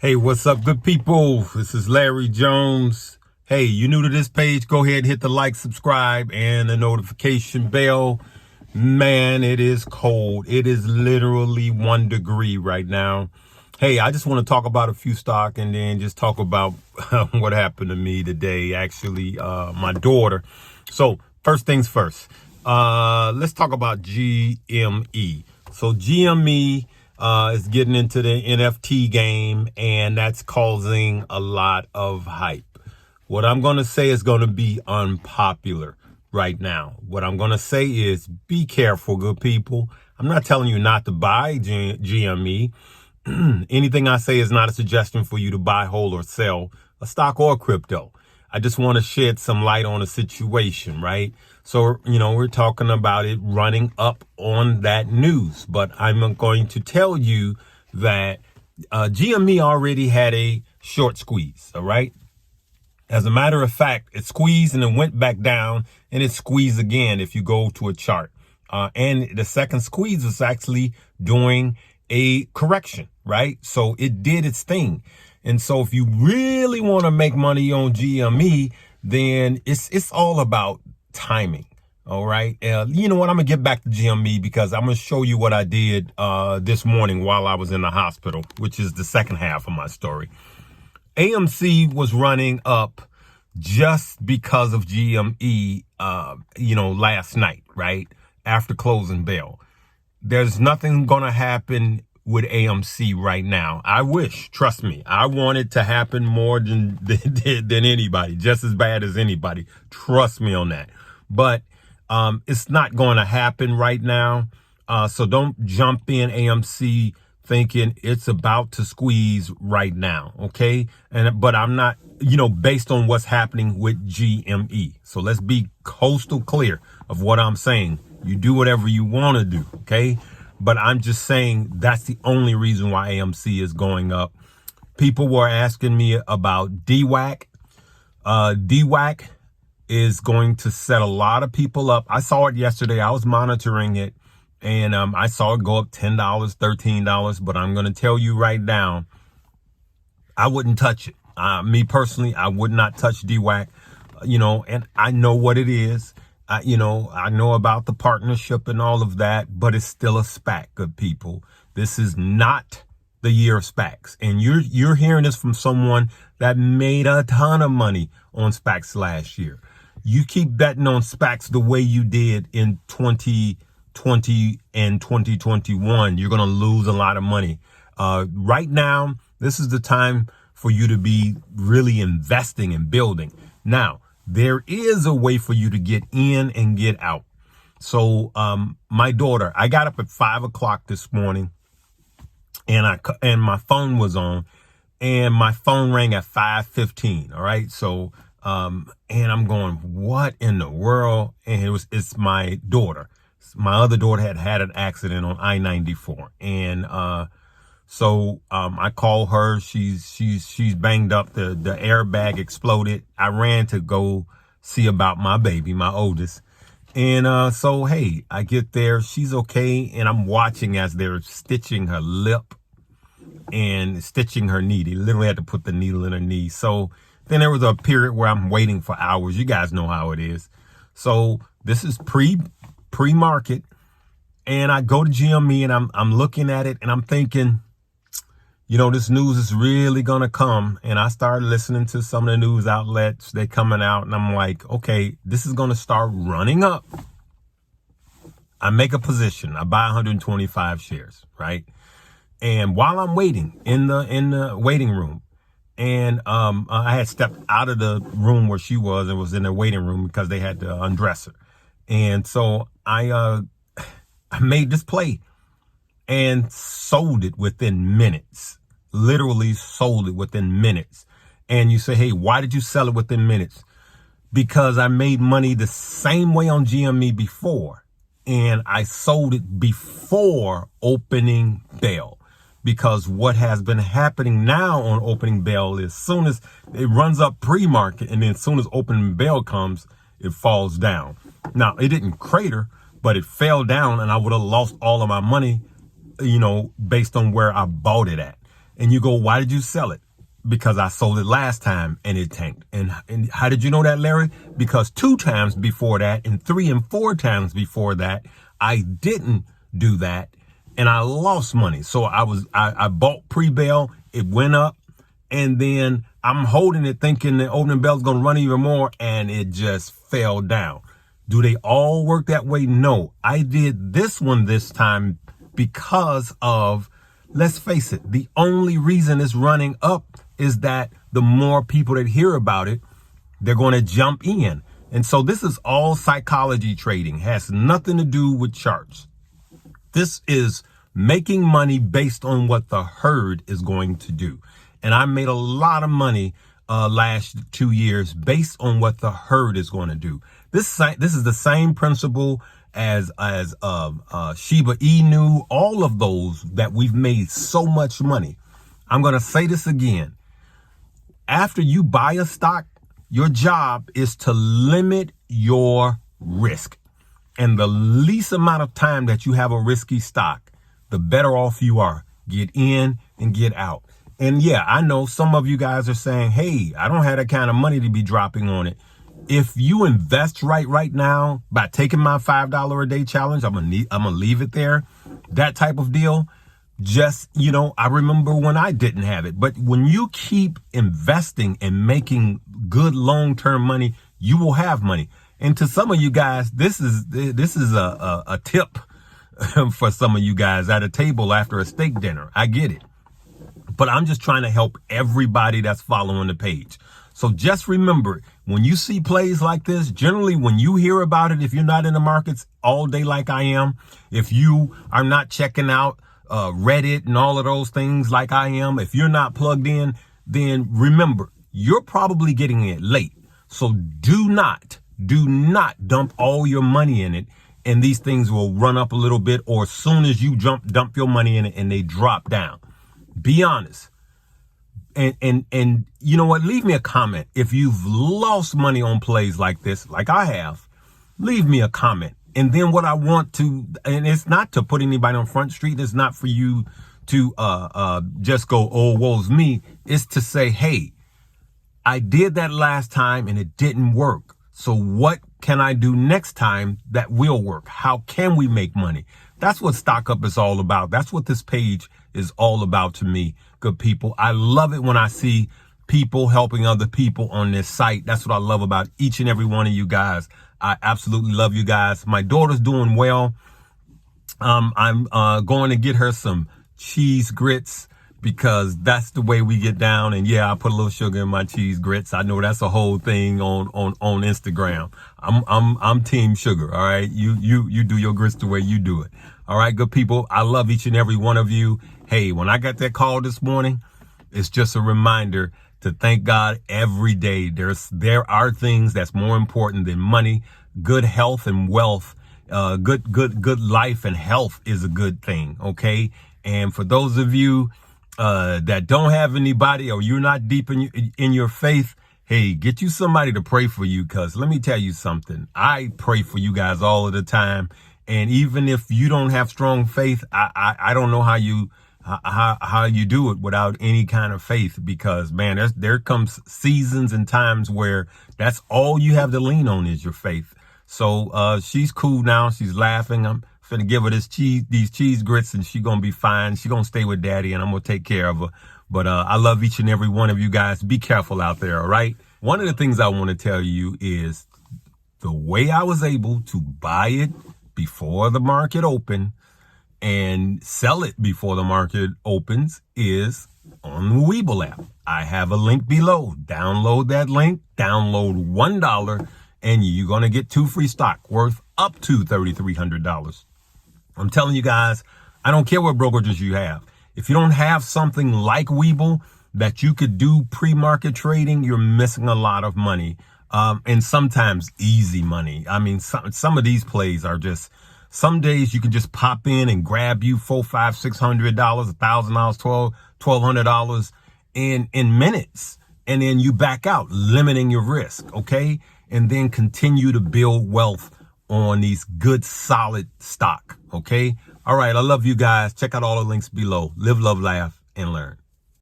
Hey, what's up, good people? This is Larry Jones. Hey, you new to this page? Go ahead and hit the like, subscribe, and the notification bell. Man, it is cold. It is literally 1 degree right now. Hey, I just want to talk about a few stock and then just talk about what happened to me today. Actually, my daughter. So first things first, let's talk about GME. So GME is getting into the NFT game, and that's causing a lot of hype. What I'm going to say is going to be unpopular right now. What I'm going to say is be careful, good people. I'm not telling you not to buy GME. Anything I say is not a suggestion for you to buy, hold, or sell a stock or crypto. I just want to shed some light on a situation, right? So, we're talking about it running up on that news, but I'm going to tell you that GME already had a short squeeze, all right? As a matter of fact, it squeezed and it went back down and it squeezed again if you go to a chart. And the second squeeze was actually doing a correction, right? So it did its thing. And so if you really want to make money on GME, then it's all about timing. All right. You know what? I'm going to get back to GME because I'm going to show you what I did this morning while I was in the hospital, which is the second half of my story. AMC was running up just because of GME, last night, right? After closing bell. There's nothing going to happen with AMC right now. I wish, trust me, I want it to happen more than anybody, just as bad as anybody. Trust me on that. But it's not going to happen right now. So don't jump in AMC thinking it's about to squeeze right now. Okay. But I'm not, based on what's happening with GME. So let's be coastal clear of what I'm saying. You do whatever you want to do. Okay. But I'm just saying that's the only reason why AMC is going up. People were asking me about Dwac. Dwac is going to set a lot of people up. I saw it yesterday. I was monitoring it, and I saw it go up $10, $13. But I'm going to tell you right now, I wouldn't touch it. Me personally, I would not touch Dwac. And I know what it is. I know about the partnership and all of that, but it's still a SPAC, good people. This is not the year of SPACs. And you're hearing this from someone that made a ton of money on SPACs last year. You keep betting on SPACs the way you did in 2020 and 2021, you're going to lose a lot of money. Right now, this is the time for you to be really investing and building. Now, there is a way for you to get in and get out. So, my daughter, I got up at 5 o'clock this morning and my phone was on and my phone rang at 5:15. All right. So, and I'm going, what in the world? And it's my daughter. My other daughter had an accident on I-94. And, so, I call her, she's banged up. The airbag exploded. I ran to go see about my baby, my oldest. And, so, hey, I get there, she's okay. And I'm watching as they're stitching her lip and stitching her knee. They literally had to put the needle in her knee. So then there was a period where I'm waiting for hours. You guys know how it is. So this is pre-market. And I go to GME and I'm looking at it and I'm thinking, this news is really going to come. And I started listening to some of the news outlets. They're coming out and I'm like, okay, this is going to start running up. I make a position. I buy 125 shares, right? And while I'm waiting in the waiting room, and I had stepped out of the room where she was and was in the waiting room because they had to undress her. And so I made this play and sold it within minutes. Literally sold it within minutes. And you say, hey, why did you sell it within minutes? Because I made money the same way on GME before. And I sold it before opening bell. Because what has been happening now on opening bell is soon as it runs up pre-market and then as soon as opening bell comes, it falls down. Now, it didn't crater, but it fell down and I would have lost all of my money, based on where I bought it at. And you go, why did you sell it? Because I sold it last time and it tanked. And how did you know that, Larry? Because 2 times before that and 3 and 4 times before that, I didn't do that and I lost money. So I bought pre-bail, it went up, and then I'm holding it thinking the opening bell is going to run even more, and it just fell down. Do they all work that way? No. I did this one this time because of, let's face it, the only reason it's running up is that the more people that hear about it, they're going to jump in. And so this is all psychology trading, has nothing to do with charts. This is making money based on what the herd is going to do. And I made a lot of money last 2 years based on what the herd is going to do. This is the same principle as Shiba Inu, all of those that we've made so much money. I'm going to say this again. After you buy a stock, your job is to limit your risk. And the least amount of time that you have a risky stock, the better off you are. Get in and get out. And yeah, I know some of you guys are saying, hey, I don't have that kind of money to be dropping on it. If you invest right now by taking my $5 a day challenge, I'm gonna leave it there. That type of deal. Just, I remember when I didn't have it. But when you keep investing and making good long-term money, you will have money. And to some of you guys, this is a tip for some of you guys at a table after a steak dinner. I get it. But I'm just trying to help everybody that's following the page. So just remember, when you see plays like this, generally when you hear about it, if you're not in the markets all day like I am, if you are not checking out Reddit and all of those things like I am, if you're not plugged in, then remember, you're probably getting it late. So do not dump all your money in it, and these things will run up a little bit, or as soon as you dump your money in it and they drop down. Be honest. And you know what? Leave me a comment. If you've lost money on plays like this, like I have, leave me a comment. And then what I want to, and it's not to put anybody on Front Street. It's not for you to just go, oh, woe's me. It's to say, hey, I did that last time and it didn't work. So what can I do next time that will work? How can we make money? That's what Stock Up is all about. That's what this page is all about to me, good people. I love it when I see people helping other people on this site. That's what I love about each and every one of you guys. I absolutely love you guys. My daughter's doing well. I'm going to get her some cheese grits because that's the way we get down. And yeah, I put a little sugar in my cheese grits. I know that's a whole thing on Instagram. I'm team sugar. All right. You do your grits the way you do it. All right, good people. I love each and every one of you. Hey, when I got that call this morning, it's just a reminder to thank God every day. There are things that's more important than money. Good health and wealth, good life and health is a good thing. Okay. And for those of you that don't have anybody, or you're not deep in your faith, hey, get you somebody to pray for you. Cause let me tell you something. I pray for you guys all of the time. And even if you don't have strong faith, I don't know how you do it without any kind of faith, because man, there comes seasons and times where that's all you have to lean on is your faith. So, she's cool now. She's laughing. I'm finna give her these cheese grits and she's going to be fine. She's going to stay with daddy and I'm going to take care of her. But, I love each and every one of you guys. Be careful out there. All right. One of the things I want to tell you is the way I was able to buy it before the market opened and sell it before the market opens is on the Webull app. I have a link below. Download that link, download $1, and you're going to get 2 free stock worth up to $3,300. I'm telling you guys, I don't care what brokerages you have. If you don't have something like Webull that you could do pre-market trading, you're missing a lot of money. And sometimes easy money. I mean, some of these plays are just, some days you can just pop in and grab you $400, $500, $600, $1,000, $1,200 in minutes. And then you back out, limiting your risk. Okay. And then continue to build wealth on these good, solid stock. Okay. All right. I love you guys. Check out all the links below. Live, love, laugh, and learn.